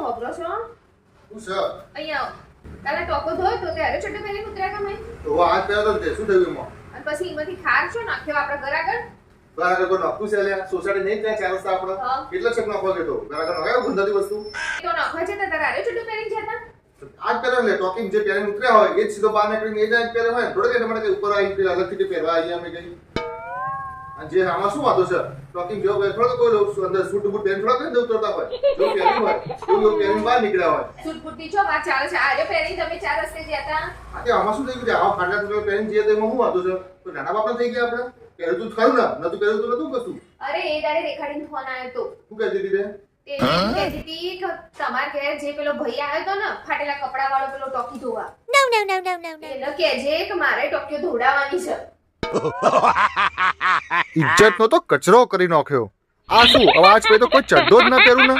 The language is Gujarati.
હોબરો છો શું છે? અહીંયા કાલે ટોકો ધોયો તો ત્યારે છોટો પહેરીને ઉતર્યા તમે તો આ પહેલા તો તે શું થયું એમાં? અને પછી એમાંથી ખાર છો નાખ્યો આપણા ઘર આગળ બરાબર કોઈ નોખું છે લ્યા સોસાયટી નહીં ત્યાં ચાર રસ્તા આપણે હા. કેટલા છક નોખવા ગયો તો બરાબર નોખાયો ગંધાતી વસ્તુ તો નાખવા છે તારે આરે છોટો પહેરીને જતા આજ પહેલા લે ટોકિંગ જે પહેરીને ઉતર્યા હોય એ જ સીધો બહાર નીકળીને એ જ આજ પહેર્યો હોય થોડે કે મને કઈ ઉપર આવી પેલા અલગથી કે પહેરવા આવી અમે કઈ અને જે આમાં શું વાતો છે ટોકિંગ જેવો પહેર થોડો કોઈ અંદર સૂટ બૂટ પહેરીને થોડા કઈ ઉતરતા હોય જો પહેર્યું હોય એવું પહેરીને બહાર નીકળ્યા હોય સુટપુટી છો વાત ચાલે છે આરે પહેરીને તમે ચાર રસ્તે જતા આ કે આમાં શું થઈ ગયું છે આવા ફાટલા તુલા પહેરીને જઈએ તો એમાં શું વાતો છે તો નાના બાપા થઈ ગયા આપણે પહેર્યું તું ખરું ને નતું પહેર્યું તું નતું કશું અરે એ દાડે રેખાડીને ફોન આવ્યો તો શું કહેતી હતી તે તે કહેતી હતી કે તમાર ઘેર જે પેલો ભાઈ આવ્યો તો ને ફાટેલા કપડા વાળો પેલો ટોકી ધોવા એને કહેજે કે મારે ટોકીઓ ધોડાવવાની છે ઇજ્જત નો તો કચરો કરી નાખ્યો આ શું અવાજ પે તો કોઈ ચડ્ડો જ ન પહેરું ને